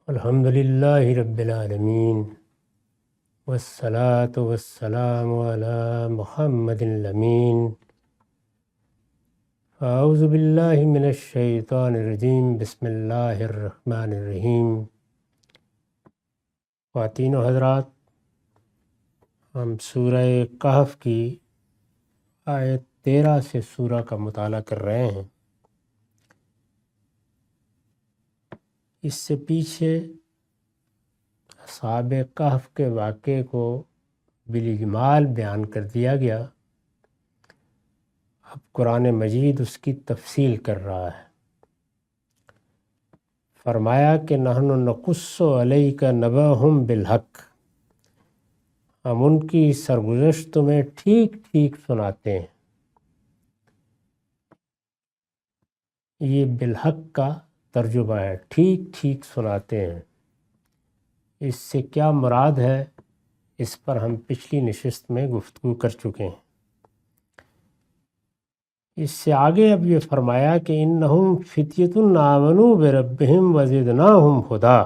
الحمدللہ رب العالمین والصلاة والسلام علی محمد الامین اعوذ باللہ من الشیطان الرجیم بسم اللہ الرحمن الرحیم۔ خواتین و حضرات، ہم سورہ کہف کی آیت 13 سے سورہ کا مطالعہ کر رہے ہیں۔ اس سے پیچھے اصحاب کہف کے واقعے کو بالاجمال بیان کر دیا گیا۔ اب قرآن مجید اس کی تفصیل کر رہا ہے۔ فرمایا کہ نحن نقص علیک نبأہم بالحق، ہم ان کی سرگزشت تمہیں ٹھیک ٹھیک سناتے ہیں۔ یہ بالحق کا ترجمہ ہے، ٹھیک ٹھیک سناتے ہیں۔ اس سے کیا مراد ہے، اس پر ہم پچھلی نشست میں گفتگو کر چکے ہیں۔ اس سے آگے اب یہ فرمایا کہ انہم فتیۃ آمنوا بربہم وزدناہم ہدی،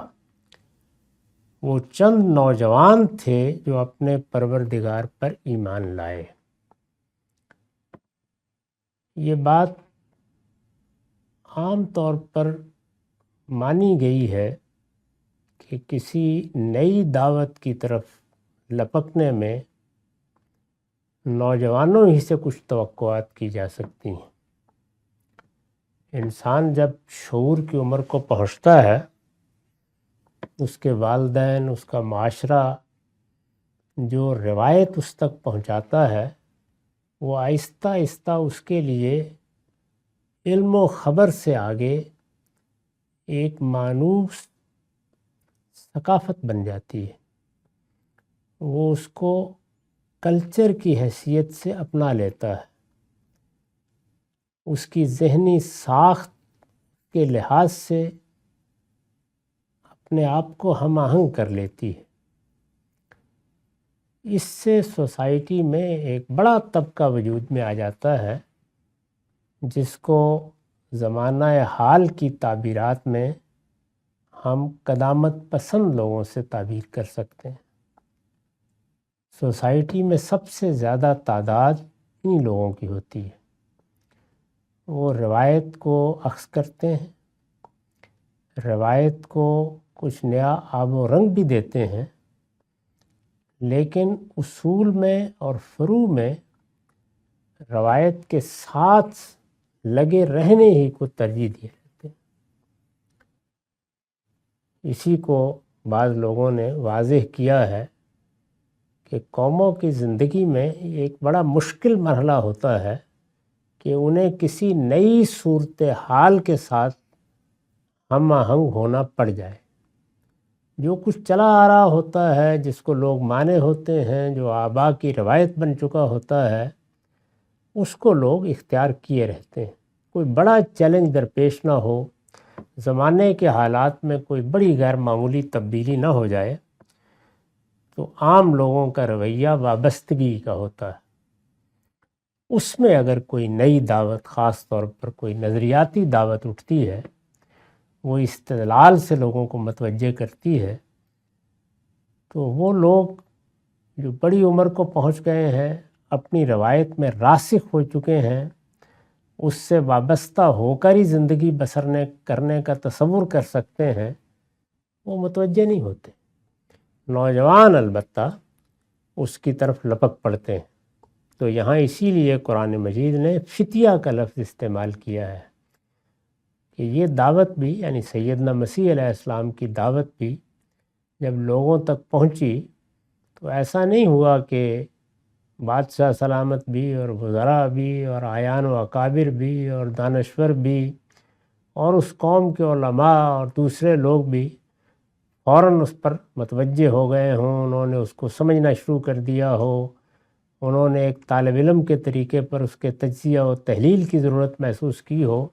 وہ چند نوجوان تھے جو اپنے پروردگار پر ایمان لائے۔ یہ بات عام طور پر مانی گئی ہے کہ کسی نئی دعوت کی طرف لپکنے میں نوجوانوں ہی سے کچھ توقعات کی جا سکتی ہیں۔ انسان جب شعور کی عمر کو پہنچتا ہے، اس کے والدین، اس کا معاشرہ جو روایت اس تک پہنچاتا ہے، وہ آہستہ آہستہ اس کے لیے علم و خبر سے آگے ایک مانوس ثقافت بن جاتی ہے۔ وہ اس کو کلچر کی حیثیت سے اپنا لیتا ہے، اس کی ذہنی ساخت کے لحاظ سے اپنے آپ کو ہم آہنگ کر لیتی ہے۔ اس سے سوسائٹی میں ایک بڑا طبقہ وجود میں آ جاتا ہے، جس کو زمانہ حال کی تعبیرات میں ہم قدامت پسند لوگوں سے تعبیر کر سکتے ہیں۔ سوسائٹی میں سب سے زیادہ تعداد انہی لوگوں کی ہوتی ہے۔ وہ روایت کو اخذ کرتے ہیں، روایت کو کچھ نیا آب و رنگ بھی دیتے ہیں، لیکن اصول میں اور فروع میں روایت کے ساتھ لگے رہنے ہی کو ترجیح دیے رہتے ہیں۔ اسی کو بعض لوگوں نے واضح کیا ہے کہ قوموں کی زندگی میں ایک بڑا مشکل مرحلہ ہوتا ہے کہ انہیں کسی نئی صورتحال کے ساتھ ہم آہنگ ہونا پڑ جائے۔ جو کچھ چلا آ رہا ہوتا ہے، جس کو لوگ مانے ہوتے ہیں، جو آباء کی روایت بن چکا ہوتا ہے، اس کو لوگ اختیار کیے رہتے ہیں۔ کوئی بڑا چیلنج درپیش نہ ہو، زمانے کے حالات میں کوئی بڑی غیر معمولی تبدیلی نہ ہو جائے، تو عام لوگوں کا رویہ وابستگی کا ہوتا ہے۔ اس میں اگر کوئی نئی دعوت، خاص طور پر کوئی نظریاتی دعوت اٹھتی ہے، وہ استدلال سے لوگوں کو متوجہ کرتی ہے، تو وہ لوگ جو بڑی عمر کو پہنچ گئے ہیں، اپنی روایت میں راسخ ہو چکے ہیں، اس سے وابستہ ہو کر ہی زندگی بسر کرنے کا تصور کر سکتے ہیں، وہ متوجہ نہیں ہوتے۔ نوجوان البتہ اس کی طرف لپک پڑتے ہیں۔ تو یہاں اسی لیے قرآن مجید نے فتیہ کا لفظ استعمال کیا ہے کہ یہ دعوت بھی، یعنی سیدنا مسیح علیہ السلام کی دعوت بھی جب لوگوں تک پہنچی، تو ایسا نہیں ہوا کہ بادشاہ سلامت بھی اور وزراء بھی اور اعیان و اکابر بھی اور دانشور بھی اور اس قوم کے علماء اور دوسرے لوگ بھی فوراً اس پر متوجہ ہو گئے ہوں، انہوں نے اس کو سمجھنا شروع کر دیا ہو، انہوں نے ایک طالب علم کے طریقے پر اس کے تجزیہ و تحلیل کی ضرورت محسوس کی ہو۔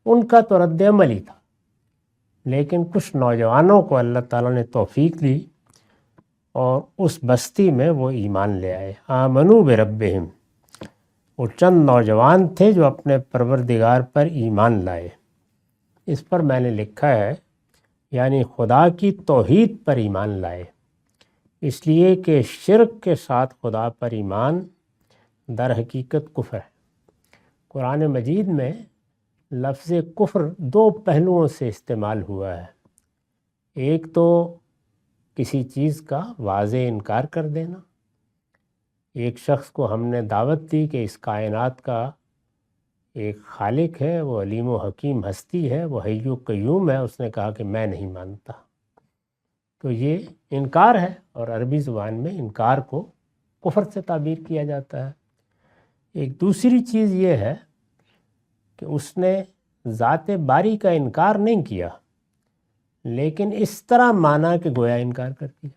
ان کا تو رد عمل ہی تھا، لیکن کچھ نوجوانوں کو اللہ تعالیٰ نے توفیق دی اور اس بستی میں وہ ایمان لے آئے۔ آمنوا بربہم، وہ چند نوجوان تھے جو اپنے پروردگار پر ایمان لائے۔ اس پر میں نے لکھا ہے یعنی خدا کی توحید پر ایمان لائے، اس لیے کہ شرک کے ساتھ خدا پر ایمان در حقیقت کفر ہے۔ قرآن مجید میں لفظ کفر دو پہلوؤں سے استعمال ہوا ہے، ایک تو کسی چیز کا واضح انکار کر دینا۔ ایک شخص کو ہم نے دعوت دی کہ اس کائنات کا ایک خالق ہے، وہ علیم و حکیم ہستی ہے، وہ حی و قیوم ہے، اس نے کہا کہ میں نہیں مانتا، تو یہ انکار ہے، اور عربی زبان میں انکار کو کفر سے تعبیر کیا جاتا ہے۔ ایک دوسری چیز یہ ہے کہ اس نے ذات باری کا انکار نہیں کیا، لیکن اس طرح مانا کہ گویا انکار کر دیا۔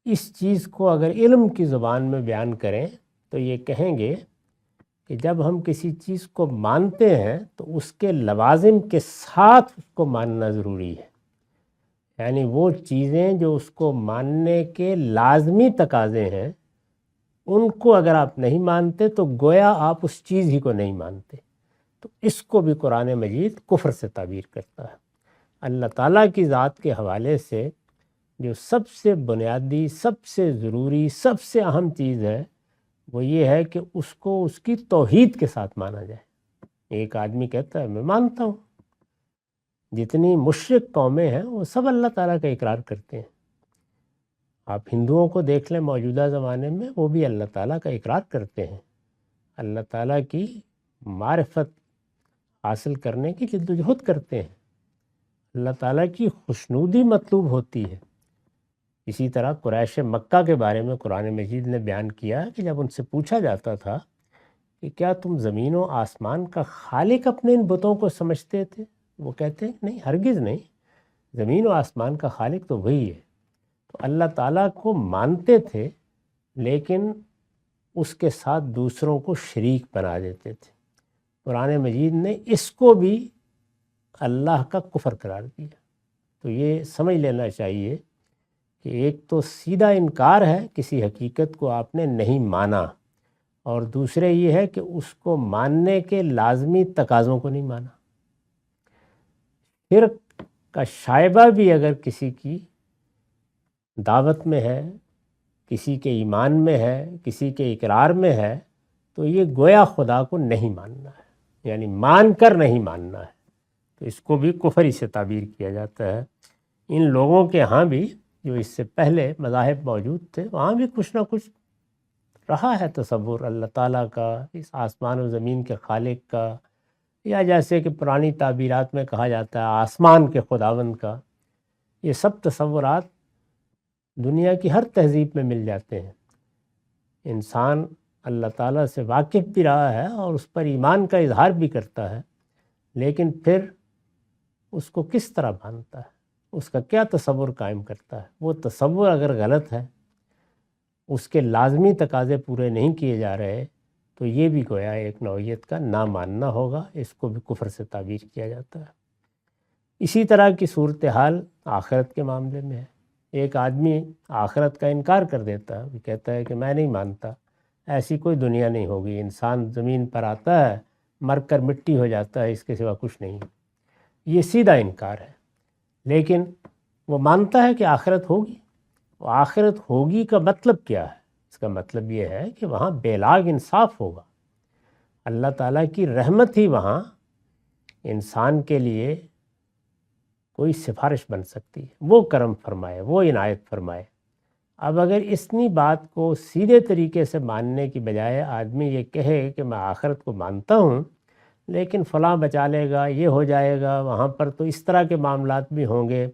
اس چیز کو اگر علم کی زبان میں بیان کریں تو یہ کہیں گے کہ جب ہم کسی چیز کو مانتے ہیں تو اس کے لوازم کے ساتھ اس کو ماننا ضروری ہے، یعنی وہ چیزیں جو اس کو ماننے کے لازمی تقاضے ہیں ان کو اگر آپ نہیں مانتے تو گویا آپ اس چیز ہی کو نہیں مانتے۔ تو اس کو بھی قرآن مجید کفر سے تعبیر کرتا ہے۔ اللہ تعالیٰ کی ذات کے حوالے سے جو سب سے بنیادی، سب سے ضروری، سب سے اہم چیز ہے وہ یہ ہے کہ اس کو اس کی توحید کے ساتھ مانا جائے۔ ایک آدمی کہتا ہے میں مانتا ہوں، جتنی مشرک قومیں ہیں وہ سب اللہ تعالیٰ کا اقرار کرتے ہیں۔ آپ ہندوؤں کو دیکھ لیں موجودہ زمانے میں، وہ بھی اللہ تعالیٰ کا اقرار کرتے ہیں، اللہ تعالیٰ کی معرفت حاصل کرنے کی جدوجہد کرتے ہیں، اللہ تعالیٰ کی خوشنودی مطلوب ہوتی ہے۔ اسی طرح قریش مکہ کے بارے میں قرآن مجید نے بیان کیا کہ جب ان سے پوچھا جاتا تھا کہ کیا تم زمین و آسمان کا خالق اپنے ان بتوں کو سمجھتے تھے، وہ کہتے ہیں نہیں، ہرگز نہیں، زمین و آسمان کا خالق تو وہی ہے۔ تو اللہ تعالیٰ کو مانتے تھے لیکن اس کے ساتھ دوسروں کو شریک بنا دیتے تھے۔ قرآن مجید نے اس کو بھی اللہ کا کفر قرار دیا۔ تو یہ سمجھ لینا چاہیے کہ ایک تو سیدھا انکار ہے، کسی حقیقت کو آپ نے نہیں مانا، اور دوسرے یہ ہے کہ اس کو ماننے کے لازمی تقاضوں کو نہیں مانا۔ شرک کا شائبہ بھی اگر کسی کی دعوت میں ہے، کسی کے ایمان میں ہے، کسی کے اقرار میں ہے، تو یہ گویا خدا کو نہیں ماننا ہے، یعنی مان کر نہیں ماننا ہے۔ تو اس کو بھی کفر سے تعبیر کیا جاتا ہے۔ ان لوگوں کے ہاں بھی جو اس سے پہلے مذاہب موجود تھے وہاں بھی کچھ نہ کچھ رہا ہے تصور اللہ تعالیٰ کا، اس آسمان و زمین کے خالق کا، یا جیسے کہ پرانی تعبیرات میں کہا جاتا ہے آسمان کے خداوند کا۔ یہ سب تصورات دنیا کی ہر تہذیب میں مل جاتے ہیں۔ انسان اللہ تعالیٰ سے واقف بھی رہا ہے اور اس پر ایمان کا اظہار بھی کرتا ہے، لیکن پھر اس کو کس طرح مانتا ہے، اس کا کیا تصور قائم کرتا ہے۔ وہ تصور اگر غلط ہے، اس کے لازمی تقاضے پورے نہیں کیے جا رہے، تو یہ بھی گویا ایک نوعیت کا نہ ماننا ہوگا، اس کو بھی کفر سے تعبیر کیا جاتا ہے۔ اسی طرح کی صورتحال آخرت کے معاملے میں ہے۔ ایک آدمی آخرت کا انکار کر دیتا ہے، وہ کہتا ہے کہ میں نہیں مانتا، ایسی کوئی دنیا نہیں ہوگی، انسان زمین پر آتا ہے، مر کر مٹی ہو جاتا ہے، اس کے سوا کچھ نہیں۔ یہ سیدھا انکار ہے، لیکن وہ مانتا ہے کہ آخرت ہوگی۔ وہ آخرت ہوگی کا مطلب کیا ہے؟ اس کا مطلب یہ ہے کہ وہاں بے لاگ انصاف ہوگا، اللہ تعالیٰ کی رحمت ہی وہاں انسان کے لیے کوئی سفارش بن سکتی ہے، وہ کرم فرمائے، وہ عنایت فرمائے۔ اب اگر اتنی بات کو سیدھے طریقے سے ماننے کی بجائے آدمی یہ کہے کہ میں آخرت کو مانتا ہوں لیکن فلاں بچا لے گا، یہ ہو جائے گا، وہاں پر تو اس طرح کے معاملات بھی ہوں گے،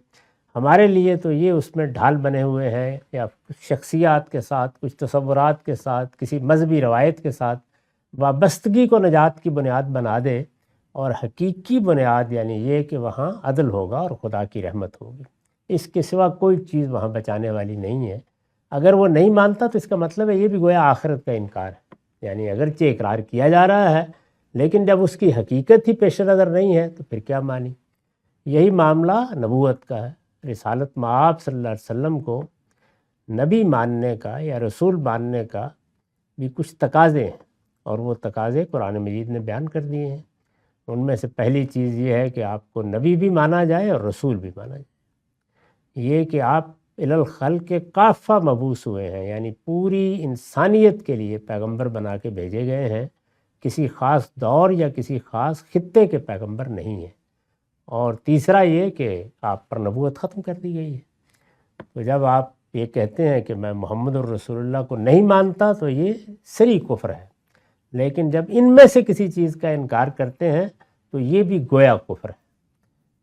ہمارے لیے تو یہ اس میں ڈھال بنے ہوئے ہیں، یا کچھ شخصیات کے ساتھ، کچھ تصورات کے ساتھ، کسی مذہبی روایت کے ساتھ وابستگی کو نجات کی بنیاد بنا دے، اور حقیقی بنیاد یعنی یہ کہ وہاں عدل ہوگا اور خدا کی رحمت ہوگی، اس کے سوا کوئی چیز وہاں بچانے والی نہیں ہے۔ اگر وہ نہیں مانتا تو اس کا مطلب ہے یہ بھی گویا آخرت کا انکار ہے، یعنی اگرچہ اقرار کیا جا رہا ہے لیکن جب اس کی حقیقت ہی پیش نظر نہیں ہے تو پھر کیا مانی۔ یہی معاملہ نبوت کا ہے۔ رسالت مآب صلی اللہ علیہ وسلم کو نبی ماننے کا یا رسول ماننے کا بھی کچھ تقاضے ہیں، اور وہ تقاضے قرآن مجید نے بیان کر دیے ہیں۔ ان میں سے پہلی چیز یہ ہے کہ آپ کو نبی بھی مانا جائے اور رسول بھی مانا جائے، یہ کہ آپ الی الخلق کافہ مبعوث ہوئے ہیں، یعنی پوری انسانیت کے لیے پیغمبر بنا کے بھیجے گئے ہیں، کسی خاص دور یا کسی خاص خطے کے پیغمبر نہیں ہیں۔ اور تیسرا یہ کہ آپ پر نبوت ختم کر دی گئی ہے۔ تو جب آپ یہ کہتے ہیں کہ میں محمد الرسول اللہ کو نہیں مانتا تو یہ صریح کفر ہے، لیکن جب ان میں سے کسی چیز کا انکار کرتے ہیں تو یہ بھی گویا کفر ہے۔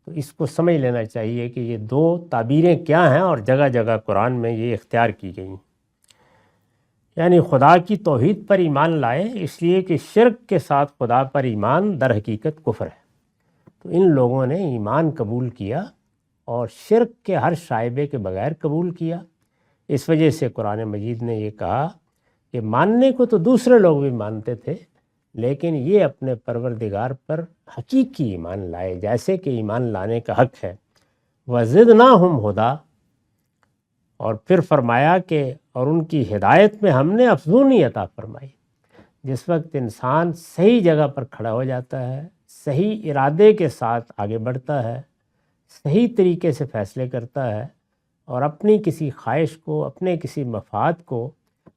تو اس کو سمجھ لینا چاہیے کہ یہ دو تعبیریں کیا ہیں اور جگہ جگہ قرآن میں یہ اختیار کی گئی ہیں۔ یعنی خدا کی توحید پر ایمان لائے، اس لیے کہ شرک کے ساتھ خدا پر ایمان در حقیقت کفر ہے۔ تو ان لوگوں نے ایمان قبول کیا اور شرک کے ہر شائبے کے بغیر قبول کیا۔ اس وجہ سے قرآن مجید نے یہ کہا کہ ماننے کو تو دوسرے لوگ بھی مانتے تھے، لیکن یہ اپنے پروردگار پر حقیقی ایمان لائے، جیسے کہ ایمان لانے کا حق ہے۔ وَزِدْنَاهُمْ ہُدًى، اور پھر فرمایا کہ اور ان کی ہدایت میں ہم نے افزونی عطا فرمائی۔ جس وقت انسان صحیح جگہ پر کھڑا ہو جاتا ہے، صحیح ارادے کے ساتھ آگے بڑھتا ہے، صحیح طریقے سے فیصلے کرتا ہے اور اپنی کسی خواہش کو، اپنے کسی مفاد کو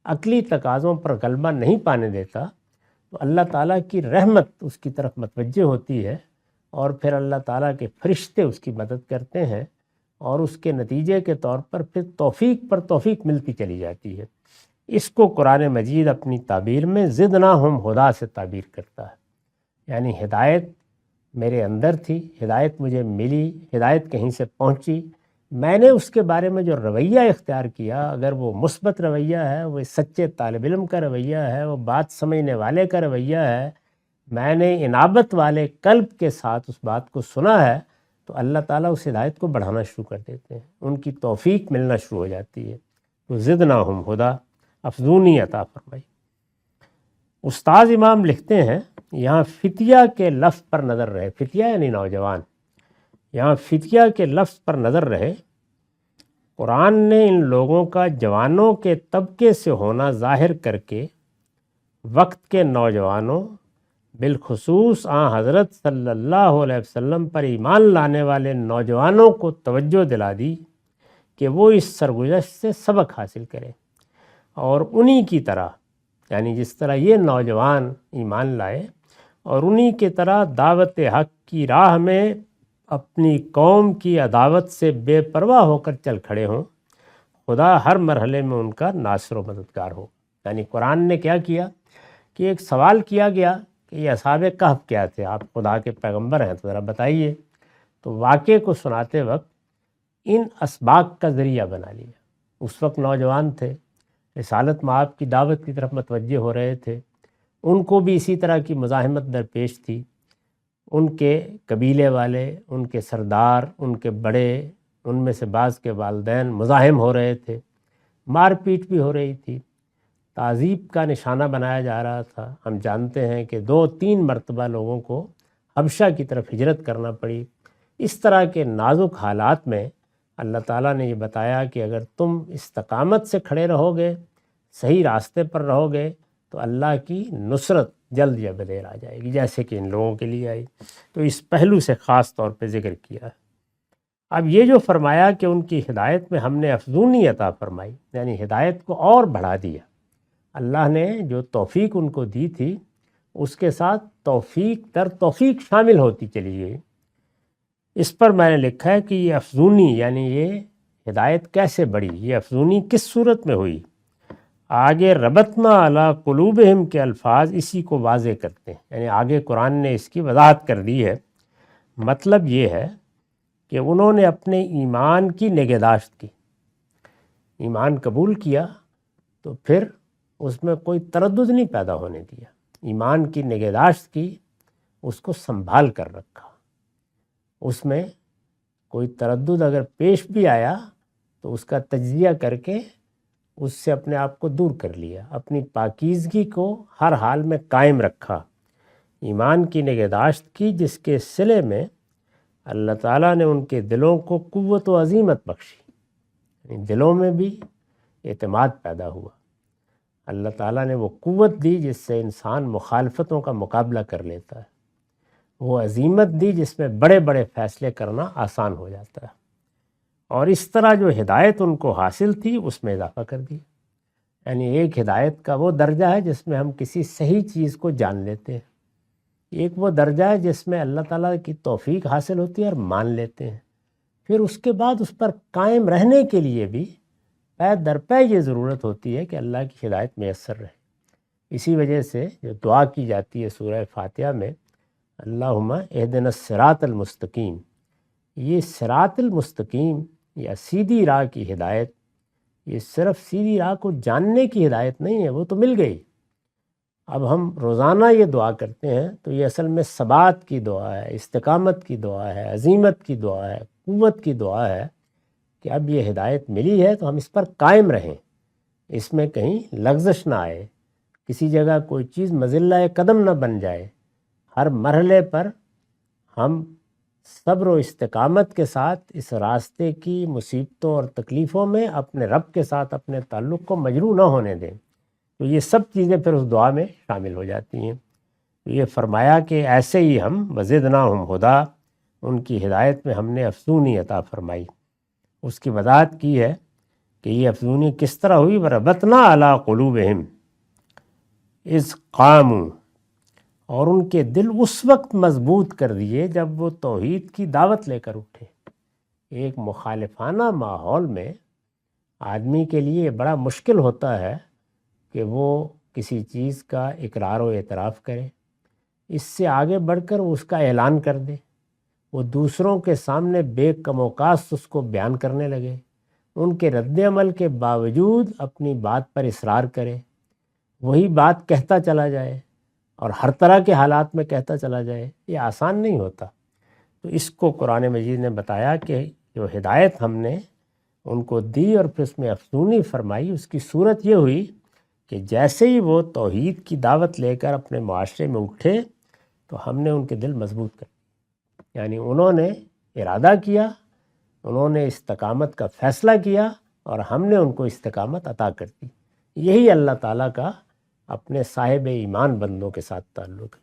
عقلی تقاضوں پر غلبہ نہیں پانے دیتا، تو اللہ تعالیٰ کی رحمت اس کی طرف متوجہ ہوتی ہے اور پھر اللہ تعالیٰ کے فرشتے اس کی مدد کرتے ہیں اور اس کے نتیجے کے طور پر پھر توفیق پر توفیق ملتی چلی جاتی ہے۔ اس کو قرآن مجید اپنی تعبیر میں زدناہم ہدیٰ سے تعبیر کرتا ہے، یعنی ہدایت میرے اندر تھی، ہدایت مجھے ملی، ہدایت کہیں سے پہنچی، میں نے اس کے بارے میں جو رویہ اختیار کیا، اگر وہ مثبت رویہ ہے، وہ سچے طالب علم کا رویہ ہے، وہ بات سمجھنے والے کا رویہ ہے، میں نے انابت والے قلب کے ساتھ اس بات کو سنا ہے، تو اللہ تعالیٰ اس ہدایت کو بڑھانا شروع کر دیتے ہیں، ان کی توفیق ملنا شروع ہو جاتی ہے۔ تو زدناہم ہدیٰ، افزونی عطا فرمائی۔ استاذ امام لکھتے ہیں یہاں فتیہ کے لفظ پر نظر رہے، فتیہ یعنی نوجوان، یہاں فتیہ کے لفظ پر نظر رہے۔ قرآن نے ان لوگوں کا جوانوں کے طبقے سے ہونا ظاہر کر کے وقت کے نوجوانوں، بالخصوص حضرت صلی اللہ علیہ وسلم پر ایمان لانے والے نوجوانوں کو توجہ دلا دی کہ وہ اس سرگزشت سے سبق حاصل کریں اور انہی کی طرح، یعنی جس طرح یہ نوجوان ایمان لائے اور انہی کی طرح دعوت حق کی راہ میں اپنی قوم کی عداوت سے بے پرواہ ہو کر چل کھڑے ہوں، خدا ہر مرحلے میں ان کا ناصر و مددگار ہو۔ یعنی قرآن نے کیا کیا کہ ایک سوال کیا گیا کہ یہ اصحاب کہف کیا تھے، آپ خدا کے پیغمبر ہیں تو ذرا بتائیے، تو واقعے کو سناتے وقت ان اسباق کا ذریعہ بنا لیا۔ اس وقت نوجوان تھے، رسالت مآب کی دعوت کی طرف متوجہ ہو رہے تھے، ان کو بھی اسی طرح کی مزاحمت درپیش تھی، ان کے قبیلے والے، ان کے سردار، ان کے بڑے، ان میں سے بعض کے والدین مزاحم ہو رہے تھے، مار پیٹ بھی ہو رہی تھی، تعذیب کا نشانہ بنایا جا رہا تھا۔ ہم جانتے ہیں کہ 2-3 مرتبہ لوگوں کو حبشہ کی طرف ہجرت کرنا پڑی۔ اس طرح کے نازک حالات میں اللہ تعالیٰ نے یہ بتایا کہ اگر تم استقامت سے کھڑے رہو گے، صحیح راستے پر رہو گے، تو اللہ کی نصرت جلد یا بدیر آ جائے گی، جیسے کہ ان لوگوں کے لیے آئی۔ تو اس پہلو سے خاص طور پہ ذکر کیا ہے۔ اب یہ جو فرمایا کہ ان کی ہدایت میں ہم نے افزونی عطا فرمائی، یعنی ہدایت کو اور بڑھا دیا، اللہ نے جو توفیق ان کو دی تھی اس کے ساتھ توفیق در توفیق شامل ہوتی چلی گئی۔ اس پر میں نے لکھا ہے کہ یہ افزونی یعنی یہ ہدایت کیسے بڑھی، یہ افزونی کس صورت میں ہوئی۔ آگے ربطنا علی قلوبہم کے الفاظ اسی کو واضح کرتے ہیں، یعنی آگے قرآن نے اس کی وضاحت کر دی ہے۔ مطلب یہ ہے کہ انہوں نے اپنے ایمان کی نگہداشت کی، ایمان قبول کیا تو پھر اس میں کوئی تردد نہیں پیدا ہونے دیا، ایمان کی نگہداشت کی، اس کو سنبھال کر رکھا، اس میں کوئی تردد اگر پیش بھی آیا تو اس کا تجزیہ کر کے اس سے اپنے آپ کو دور کر لیا، اپنی پاکیزگی کو ہر حال میں قائم رکھا، ایمان کی نگہداشت کی، جس کے صلے میں اللہ تعالیٰ نے ان کے دلوں کو قوت و عزیمت بخشی، یعنی دلوں میں بھی اعتماد پیدا ہوا۔ اللہ تعالیٰ نے وہ قوت دی جس سے انسان مخالفتوں کا مقابلہ کر لیتا ہے۔ وہ عزیمت دی جس میں بڑے بڑے فیصلے کرنا آسان ہو جاتا ہے، اور اس طرح جو ہدایت ان کو حاصل تھی اس میں اضافہ کر دیا۔ یعنی ایک ہدایت کا وہ درجہ ہے جس میں ہم کسی صحیح چیز کو جان لیتے ہیں، ایک وہ درجہ ہے جس میں اللہ تعالیٰ کی توفیق حاصل ہوتی ہے اور مان لیتے ہیں، پھر اس کے بعد اس پر قائم رہنے کے لیے بھی پے در پے یہ ضرورت ہوتی ہے کہ اللہ کی ہدایت میسر رہے۔ اسی وجہ سے جو دعا کی جاتی ہے سورہ فاتحہ میں، اللہم اہدنا الصراط المستقیم، یہ صراط المستقیم یا سیدھی راہ کی ہدایت، یہ صرف سیدھی راہ کو جاننے کی ہدایت نہیں ہے، وہ تو مل گئی۔ اب ہم روزانہ یہ دعا کرتے ہیں تو یہ اصل میں ثبات کی دعا ہے، استقامت کی دعا ہے، عزیمت کی دعا ہے، قوت کی دعا ہے کہ اب یہ ہدایت ملی ہے تو ہم اس پر قائم رہیں، اس میں کہیں لغزش نہ آئے، کسی جگہ کوئی چیز مذلہ قدم نہ بن جائے، ہر مرحلے پر ہم صبر و استقامت کے ساتھ اس راستے کی مصیبتوں اور تکلیفوں میں اپنے رب کے ساتھ اپنے تعلق کو مجروح نہ ہونے دیں۔ تو یہ سب چیزیں پھر اس دعا میں شامل ہو جاتی ہیں۔ یہ فرمایا کہ ایسے ہی ہم وزدناہم ہدا، ان کی ہدایت میں ہم نے افزونی عطا فرمائی۔ اس کی وضاحت کی ہے کہ یہ افزونی کس طرح ہوئی، وربطنا علی قلوبہم اذ قاموا، اور ان کے دل اس وقت مضبوط کر دیے جب وہ توحید کی دعوت لے کر اٹھے۔ ایک مخالفانہ ماحول میں آدمی کے لیے بڑا مشکل ہوتا ہے کہ وہ کسی چیز کا اقرار و اعتراف کرے، اس سے آگے بڑھ کر وہ اس کا اعلان کر دے، وہ دوسروں کے سامنے بے کم و کاست اس کو بیان کرنے لگے، ان کے رد عمل کے باوجود اپنی بات پر اصرار کرے، وہی بات کہتا چلا جائے اور ہر طرح کے حالات میں کہتا چلا جائے، یہ آسان نہیں ہوتا۔ تو اس کو قرآن مجید نے بتایا کہ جو ہدایت ہم نے ان کو دی اور پھر اس میں افزونی فرمائی، اس کی صورت یہ ہوئی کہ جیسے ہی وہ توحید کی دعوت لے کر اپنے معاشرے میں اٹھے تو ہم نے ان کے دل مضبوط کر دیے، یعنی انہوں نے ارادہ کیا، انہوں نے استقامت کا فیصلہ کیا اور ہم نے ان کو استقامت عطا کر دی۔ یہی اللہ تعالیٰ کا اپنے صاحب ایمان بندوں کے ساتھ تعلق ہے۔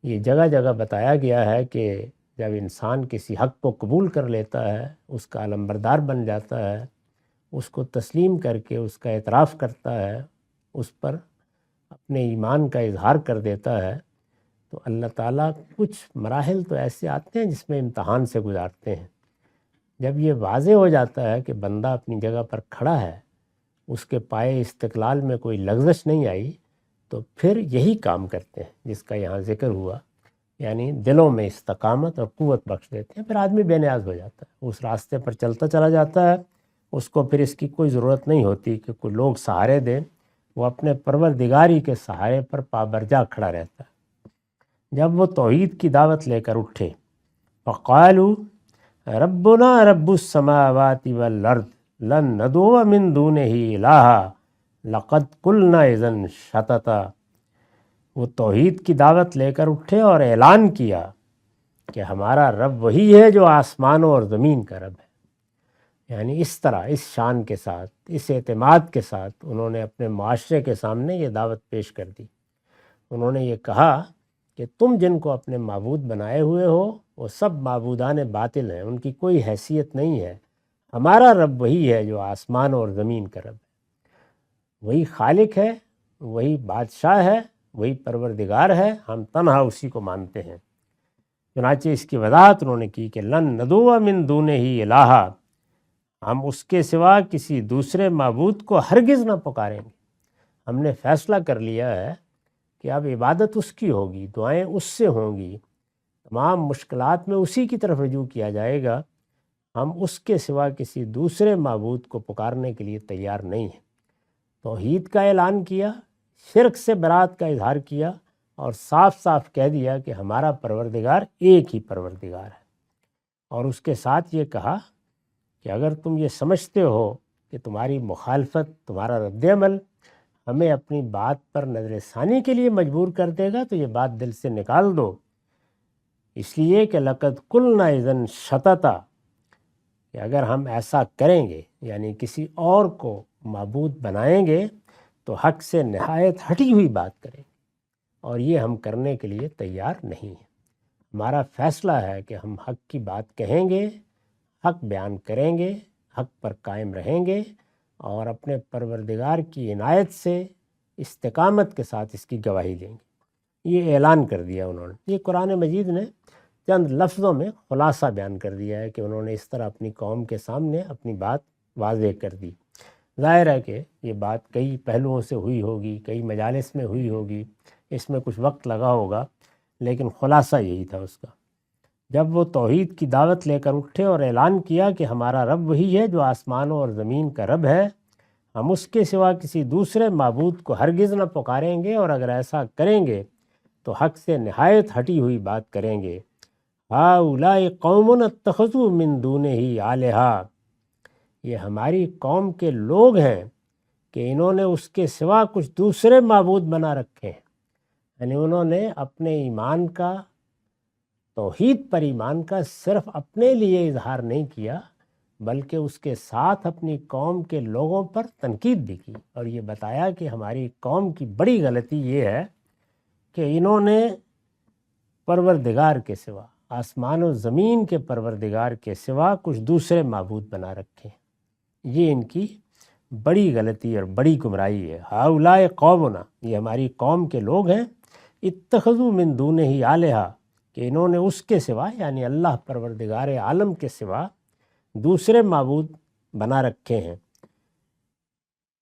یہ جگہ جگہ بتایا گیا ہے کہ جب انسان کسی حق کو قبول کر لیتا ہے، اس کا علمبردار بن جاتا ہے، اس کو تسلیم کر کے اس کا اعتراف کرتا ہے، اس پر اپنے ایمان کا اظہار کر دیتا ہے، تو اللہ تعالیٰ کچھ مراحل تو ایسے آتے ہیں جس میں امتحان سے گزارتے ہیں۔ جب یہ واضح ہو جاتا ہے کہ بندہ اپنی جگہ پر کھڑا ہے، اس کے پائے استقلال میں کوئی لغزش نہیں آئی، تو پھر یہی کام کرتے ہیں جس کا یہاں ذکر ہوا، یعنی دلوں میں استقامت اور قوت بخش دیتے ہیں، پھر آدمی بے نیاز ہو جاتا ہے، اس راستے پر چلتا چلا جاتا ہے، اس کو پھر اس کی کوئی ضرورت نہیں ہوتی کہ کوئی لوگ سہارے دیں، وہ اپنے پروردگاری کے سہارے پر پابرجا کھڑا رہتا ہے۔ جب وہ توحید کی دعوت لے کر اٹھے، فقالوا ربنا رب السماوات والارض لن ندعو من دونہ الہا لقد قلنا اذا شططا، وہ توحید کی دعوت لے کر اٹھے اور اعلان کیا کہ ہمارا رب وہی ہے جو آسمانوں اور زمین کا رب ہے۔ یعنی اس طرح، اس شان کے ساتھ، اس اعتماد کے ساتھ انہوں نے اپنے معاشرے کے سامنے یہ دعوت پیش کر دی۔ انہوں نے یہ کہا کہ تم جن کو اپنے معبود بنائے ہوئے ہو وہ سب معبودان باطل ہیں، ان کی کوئی حیثیت نہیں ہے، ہمارا رب وہی ہے جو آسمان اور زمین کا رب ہے، وہی خالق ہے، وہی بادشاہ ہے، وہی پروردگار ہے، ہم تنہا اسی کو مانتے ہیں۔ چنانچہ اس کی وضاحت انہوں نے کی کہ لن ندعو من دونہ الہا، ہم اس کے سوا کسی دوسرے معبود کو ہرگز نہ پکاریں گے۔ ہم نے فیصلہ کر لیا ہے کہ اب عبادت اس کی ہوگی، دعائیں اس سے ہوں گی، تمام مشکلات میں اسی کی طرف رجوع کیا جائے گا، ہم اس کے سوا کسی دوسرے معبود کو پکارنے کے لیے تیار نہیں ہیں۔ توحید کا اعلان کیا، شرک سے برات کا اظہار کیا اور صاف صاف کہہ دیا کہ ہمارا پروردگار ایک ہی پروردگار ہے، اور اس کے ساتھ یہ کہا کہ اگر تم یہ سمجھتے ہو کہ تمہاری مخالفت، تمہارا رد عمل ہمیں اپنی بات پر نظر ثانی کے لیے مجبور کر دے گا تو یہ بات دل سے نکال دو، اس لیے کہ لقد قلنا اذا شططا، کہ اگر ہم ایسا کریں گے یعنی کسی اور کو معبود بنائیں گے تو حق سے نہایت ہٹی ہوئی بات کریں گے، اور یہ ہم کرنے کے لیے تیار نہیں ہیں۔ ہمارا فیصلہ ہے کہ ہم حق کی بات کہیں گے، حق بیان کریں گے، حق پر قائم رہیں گے اور اپنے پروردگار کی عنایت سے استقامت کے ساتھ اس کی گواہی دیں گے۔ یہ اعلان کر دیا انہوں نے۔ یہ قرآن مجید نے چند لفظوں میں خلاصہ بیان کر دیا ہے کہ انہوں نے اس طرح اپنی قوم کے سامنے اپنی بات واضح کر دی۔ ظاہر ہے کہ یہ بات کئی پہلوؤں سے ہوئی ہوگی، کئی مجالس میں ہوئی ہوگی، اس میں کچھ وقت لگا ہوگا، لیکن خلاصہ یہی تھا اس کا۔ جب وہ توحید کی دعوت لے کر اٹھے اور اعلان کیا کہ ہمارا رب وہی ہے جو آسمانوں اور زمین کا رب ہے، ہم اس کے سوا کسی دوسرے معبود کو ہرگز نہ پکاریں گے، اور اگر ایسا کریں گے تو حق سے نہایت ہٹی ہوئی بات کریں گے۔ ہؤلاء قوم اتخذوا من دونہ آلہۃ، یہ ہماری قوم کے لوگ ہیں کہ انہوں نے اس کے سوا کچھ دوسرے معبود بنا رکھے ہیں۔ یعنی انہوں نے اپنے ایمان کا، توحید پر ایمان کا صرف اپنے لیے اظہار نہیں کیا، بلکہ اس کے ساتھ اپنی قوم کے لوگوں پر تنقید بھی کی، اور یہ بتایا کہ ہماری قوم کی بڑی غلطی یہ ہے کہ انہوں نے پروردگار کے سوا، آسمان و زمین کے پروردگار کے سوا کچھ دوسرے معبود بنا رکھے ہیں۔ یہ ان کی بڑی غلطی اور بڑی گمراہی ہے۔ ہؤلاء قومنا، یہ ہماری قوم کے لوگ ہیں، اتخذوا من دونہ آلہۃ، کہ انہوں نے اس کے سوا یعنی اللہ پروردگار عالم کے سوا دوسرے معبود بنا رکھے ہیں۔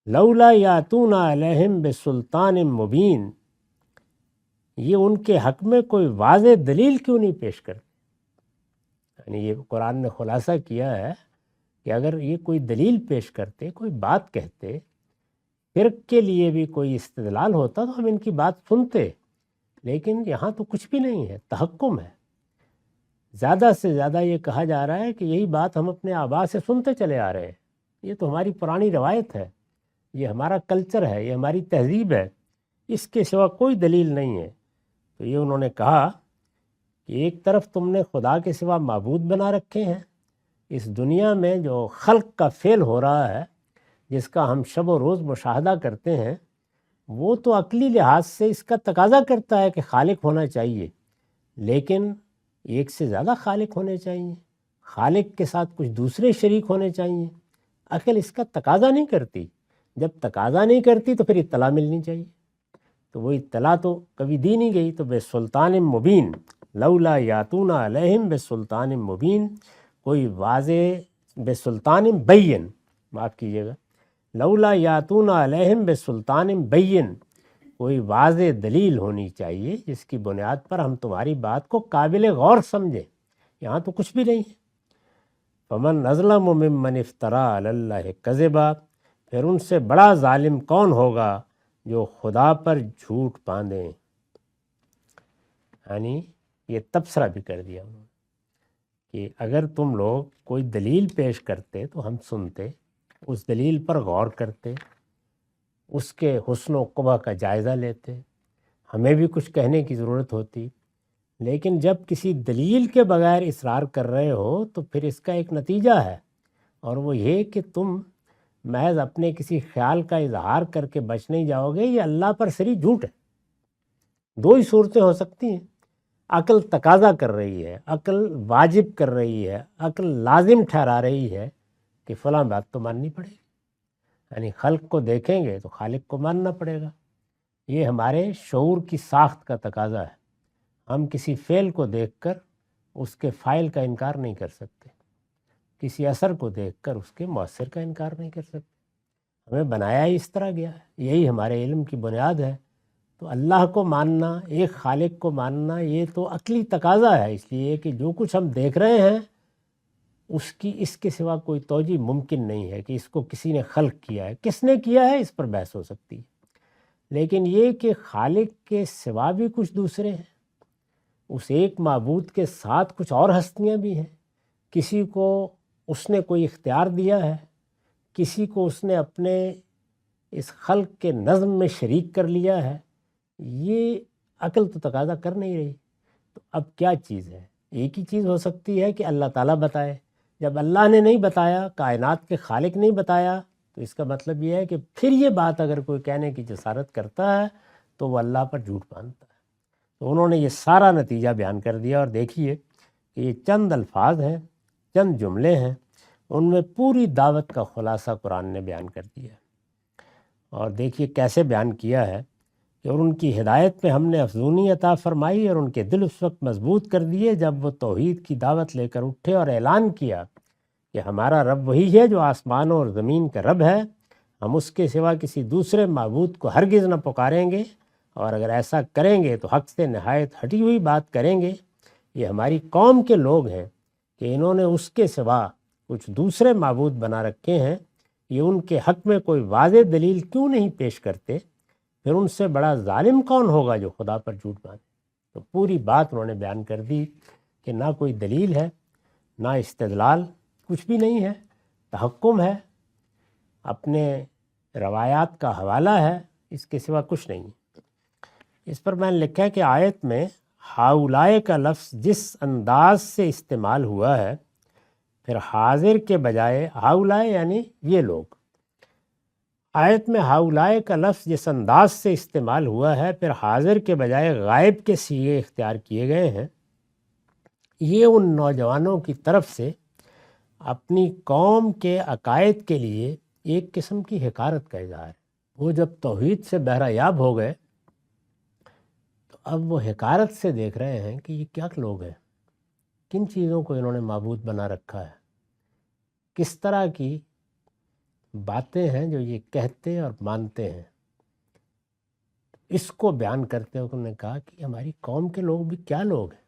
لولا یاتون علیہم بسلطان مبین، یہ ان کے حق میں کوئی واضح دلیل کیوں نہیں پیش کرتے؟ یعنی یہ قرآن نے خلاصہ کیا ہے کہ اگر یہ کوئی دلیل پیش کرتے، کوئی بات کہتے، شرک کے لیے بھی کوئی استدلال ہوتا تو ہم ان کی بات سنتے، لیکن یہاں تو کچھ بھی نہیں ہے، تحکم ہے۔ زیادہ سے زیادہ یہ کہا جا رہا ہے کہ یہی بات ہم اپنے آبا سے سنتے چلے آ رہے ہیں، یہ تو ہماری پرانی روایت ہے، یہ ہمارا کلچر ہے، یہ ہماری تہذیب ہے، اس کے سوا کوئی دلیل نہیں ہے۔ تو یہ انہوں نے کہا کہ ایک طرف تم نے خدا کے سوا معبود بنا رکھے ہیں، اس دنیا میں جو خلق کا فعل ہو رہا ہے، جس کا ہم شب و روز مشاہدہ کرتے ہیں، وہ تو عقلی لحاظ سے اس کا تقاضا کرتا ہے کہ خالق ہونا چاہیے، لیکن ایک سے زیادہ خالق ہونے چاہیے، خالق کے ساتھ کچھ دوسرے شریک ہونے چاہیے۔ عقل اس کا تقاضا نہیں کرتی، جب تقاضا نہیں کرتی تو پھر اطلاع ملنی چاہیے، تو وہ اطلاع تو کبھی دی نہیں گئی۔ تو بسلطان مبین، لولا یاتون علیہم بسلطان مبین، کوئی واضح، بسلطان بین، معاف کیجیے گا، لولا یاتون علیہم بسلطان بین، کوئی واضح دلیل ہونی چاہیے جس کی بنیاد پر ہم تمہاری بات کو قابل غور سمجھیں۔ یہاں تو کچھ بھی نہیں ہے۔ فمن اظلم ممن افترى علی اللہ کذبا، پھر ان سے بڑا ظالم کون ہوگا جو خدا پر جھوٹ باندھیں۔ یعنی یہ تبصرہ بھی کر دیا انہوں نے کہ اگر تم لوگ کوئی دلیل پیش کرتے تو ہم سنتے، اس دلیل پر غور کرتے، اس کے حسن و قبح کا جائزہ لیتے، ہمیں بھی کچھ کہنے کی ضرورت ہوتی، لیکن جب کسی دلیل کے بغیر اصرار کر رہے ہو تو پھر اس کا ایک نتیجہ ہے، اور وہ یہ کہ تم محض اپنے کسی خیال کا اظہار کر کے بچ نہیں جاؤ گے، یہ اللہ پر سری جھوٹ ہے۔ دو ہی صورتیں ہو سکتی ہیں، عقل تقاضا کر رہی ہے، عقل واجب کر رہی ہے، عقل لازم ٹھہرا رہی ہے کہ فلاں بات تو ماننی پڑے گی، یعنی خلق کو دیکھیں گے تو خالق کو ماننا پڑے گا۔ یہ ہمارے شعور کی ساخت کا تقاضا ہے، ہم کسی فعل کو دیکھ کر اس کے فاعل کا انکار نہیں کر سکتے، کسی اثر کو دیکھ کر اس کے مؤثر کا انکار نہیں کر سکتے، ہمیں بنایا ہی اس طرح گیا ہے، یہی ہمارے علم کی بنیاد ہے۔ تو اللہ کو ماننا، ایک خالق کو ماننا، یہ تو عقلی تقاضا ہے، اس لیے کہ جو کچھ ہم دیکھ رہے ہیں اس کے سوا کوئی توجیہ ممکن نہیں ہے کہ اس کو کسی نے خلق کیا ہے، کس نے کیا ہے اس پر بحث ہو سکتی ہے، لیکن یہ کہ خالق کے سوا بھی کچھ دوسرے ہیں، اس ایک معبود کے ساتھ کچھ اور ہستیاں بھی ہیں، کسی کو اس نے کوئی اختیار دیا ہے، کسی کو اس نے اپنے اس خلق کے نظم میں شریک کر لیا ہے، یہ عقل تو تقاضا کر نہیں رہی۔ تو اب کیا چیز ہے؟ ایک ہی چیز ہو سکتی ہے کہ اللہ تعالیٰ بتائے، جب اللہ نے نہیں بتایا، کائنات کے خالق نہیں بتایا، تو اس کا مطلب یہ ہے کہ پھر یہ بات اگر کوئی کہنے کی جسارت کرتا ہے تو وہ اللہ پر جھوٹ باندھتا ہے۔ تو انہوں نے یہ سارا نتیجہ بیان کر دیا، اور دیکھیے کہ یہ چند الفاظ ہیں، چند جملے ہیں، ان میں پوری دعوت کا خلاصہ قرآن نے بیان کر دیا ہے۔ اور دیکھیے کیسے بیان کیا ہے کہ اور ان کی ہدایت پہ ہم نے افزونی عطا فرمائی، اور ان کے دل اس وقت مضبوط کر دیے جب وہ توحید کی دعوت لے کر اٹھے اور اعلان کیا کہ ہمارا رب وہی ہے جو آسمانوں اور زمین کا رب ہے، ہم اس کے سوا کسی دوسرے معبود کو ہرگز نہ پکاریں گے، اور اگر ایسا کریں گے تو حق سے نہایت ہٹی ہوئی بات کریں گے۔ یہ ہماری قوم کے لوگ ہیں کہ انہوں نے اس کے سوا کچھ دوسرے معبود بنا رکھے ہیں، یہ ان کے حق میں کوئی واضح دلیل کیوں نہیں پیش کرتے؟ پھر ان سے بڑا ظالم کون ہوگا جو خدا پر جھوٹ باندھے؟ تو پوری بات انہوں نے بیان کر دی کہ نہ کوئی دلیل ہے، نہ استدلال، کچھ بھی نہیں ہے، تحکم ہے، اپنے روایات کا حوالہ ہے، اس کے سوا کچھ نہیں۔ اس پر میں نے لکھا ہے کہ آیت میں ہاؤلائے کا لفظ جس انداز سے استعمال ہوا ہے، پھر حاضر کے بجائے ہاؤلائے یعنی یہ لوگ، آیت میں ہاؤلائے کا لفظ جس انداز سے استعمال ہوا ہے پھر حاضر کے بجائے غائب کے صیغے اختیار کیے گئے ہیں، یہ ان نوجوانوں کی طرف سے اپنی قوم کے عقائد کے لیے ایک قسم کی حقارت کا اظہار ہے۔ وہ جب توحید سے بہرہ یاب ہو گئے تو اب وہ حقارت سے دیکھ رہے ہیں کہ یہ کیا لوگ ہیں، کن چیزوں کو انہوں نے معبود بنا رکھا ہے، کس طرح کی باتیں ہیں جو یہ کہتے اور مانتے ہیں۔ اس کو بیان کرتے ہوئے انہوں نے کہا کہ ہماری قوم کے لوگ بھی کیا لوگ ہیں،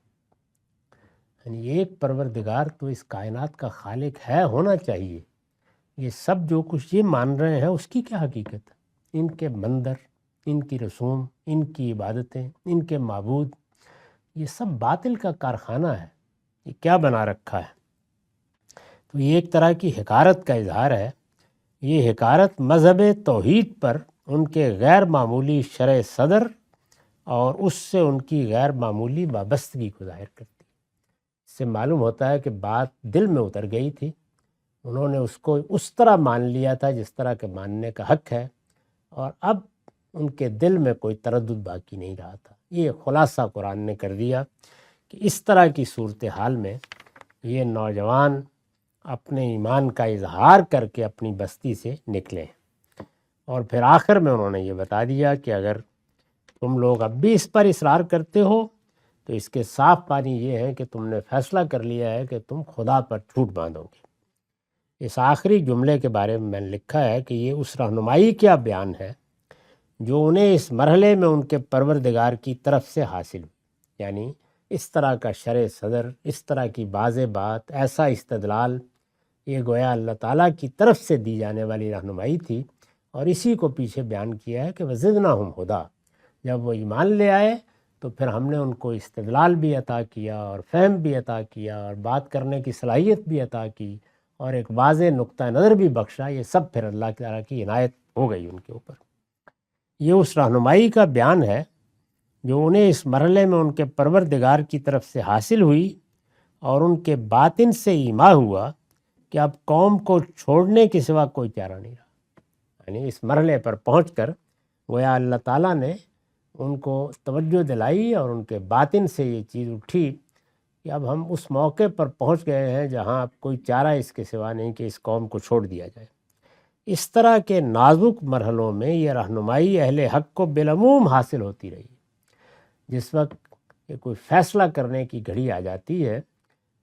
یعنی ایک پروردگار تو اس کائنات کا خالق ہے، ہونا چاہیے، یہ سب جو کچھ یہ مان رہے ہیں اس کی کیا حقیقت؟ ان کے مندر، ان کی رسوم، ان کی عبادتیں، ان کے معبود، یہ سب باطل کا کارخانہ ہے، یہ کیا بنا رکھا ہے؟ تو یہ ایک طرح کی حقارت کا اظہار ہے۔ یہ حقارت مذہب توحید پر ان کے غیر معمولی شرح صدر اور اس سے ان کی غیر معمولی وابستگی کو ظاہر کرتی ہے۔ اس سے معلوم ہوتا ہے کہ بات دل میں اتر گئی تھی، انہوں نے اس کو اس طرح مان لیا تھا جس طرح کے ماننے کا حق ہے، اور اب ان کے دل میں کوئی تردد باقی نہیں رہا تھا۔ یہ خلاصہ قرآن نے کر دیا کہ اس طرح کی صورتحال میں یہ نوجوان اپنے ایمان کا اظہار کر کے اپنی بستی سے نکلیں، اور پھر آخر میں انہوں نے یہ بتا دیا کہ اگر تم لوگ اب بھی اس پر اصرار کرتے ہو تو اس کے صاف معنی یہ ہے کہ تم نے فیصلہ کر لیا ہے کہ تم خدا پر جھوٹ باندھو گے۔ اس آخری جملے کے بارے میں نے لکھا ہے کہ یہ اس رہنمائی کیا بیان ہے جو انہیں اس مرحلے میں ان کے پروردگار کی طرف سے حاصل ہوئی، یعنی اس طرح کا شرح صدر، اس طرح کی واضح بات، ایسا استدلال، یہ گویا اللہ تعالیٰ کی طرف سے دی جانے والی رہنمائی تھی، اور اسی کو پیچھے بیان کیا ہے کہ وزدناہم ہدی، جب وہ ایمان لے آئے تو پھر ہم نے ان کو استدلال بھی عطا کیا اور فہم بھی عطا کیا اور بات کرنے کی صلاحیت بھی عطا کی اور ایک واضح نقطہ نظر بھی بخشا۔ یہ سب پھر اللہ تعالیٰ کی عنایت ہو گئی ان کے اوپر۔ یہ اس رہنمائی کا بیان ہے جو انہیں اس مرحلے میں ان کے پروردگار کی طرف سے حاصل ہوئی، اور ان کے باطن سے ایما ہوا کہ اب قوم کو چھوڑنے کے سوا کوئی چارہ نہیں رہا۔ یعنی اس مرحلے پر پہنچ کر گویا اللہ تعالیٰ نے ان کو توجہ دلائی اور ان کے باطن سے یہ چیز اٹھی کہ اب ہم اس موقع پر پہنچ گئے ہیں جہاں اب کوئی چارہ اس کے سوا نہیں کہ اس قوم کو چھوڑ دیا جائے۔ اس طرح کے نازک مرحلوں میں یہ رہنمائی اہل حق کو بالعموم حاصل ہوتی رہی۔ جس وقت یہ کوئی فیصلہ کرنے کی گھڑی آ جاتی ہے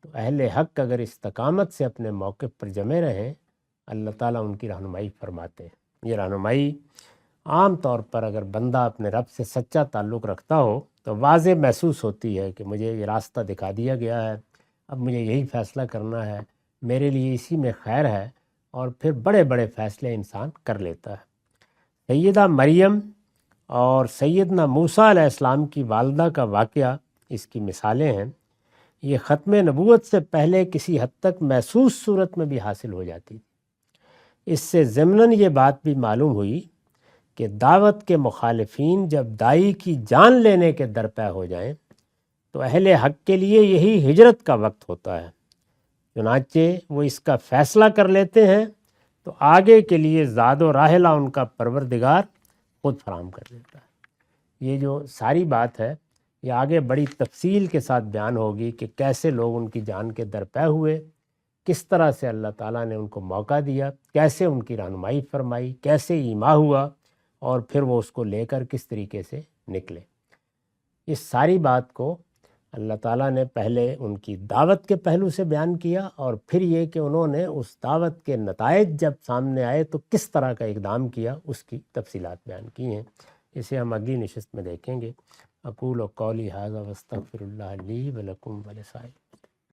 تو اہل حق اگر استقامت سے اپنے موقف پر جمے رہیں، اللہ تعالیٰ ان کی رہنمائی فرماتے ہیں۔ یہ رہنمائی عام طور پر اگر بندہ اپنے رب سے سچا تعلق رکھتا ہو تو واضح محسوس ہوتی ہے کہ مجھے یہ راستہ دکھا دیا گیا ہے، اب مجھے یہی فیصلہ کرنا ہے، میرے لیے اسی میں خیر ہے، اور پھر بڑے بڑے فیصلے انسان کر لیتا ہے۔ سیدہ مریم اور سیدنا موسیٰ علیہ السلام کی والدہ کا واقعہ اس کی مثالیں ہیں۔ یہ ختم نبوت سے پہلے کسی حد تک محسوس صورت میں بھی حاصل ہو جاتی تھی۔ اس سے ضمناً یہ بات بھی معلوم ہوئی کہ دعوت کے مخالفین جب داعی کی جان لینے کے درپے ہو جائیں تو اہل حق کے لیے یہی ہجرت کا وقت ہوتا ہے، چنانچہ وہ اس کا فیصلہ کر لیتے ہیں تو آگے کے لیے زاد و راحلہ ان کا پروردگار خود فراہم کر دیتا ہے۔ یہ جو ساری بات ہے یہ آگے بڑی تفصیل کے ساتھ بیان ہوگی کہ کیسے لوگ ان کی جان کے درپے ہوئے، کس طرح سے اللہ تعالیٰ نے ان کو موقع دیا، کیسے ان کی رہنمائی فرمائی، کیسے ایما ہوا، اور پھر وہ اس کو لے کر کس طریقے سے نکلے۔ اس ساری بات کو اللہ تعالیٰ نے پہلے ان کی دعوت کے پہلو سے بیان کیا، اور پھر یہ کہ انہوں نے اس دعوت کے نتائج جب سامنے آئے تو کس طرح کا اقدام کیا، اس کی تفصیلات بیان کی ہیں۔ اسے ہم اگلی نشست میں دیکھیں گے۔ اقول قولی ھذا واستغفر اللہ لی ولکم ولسائر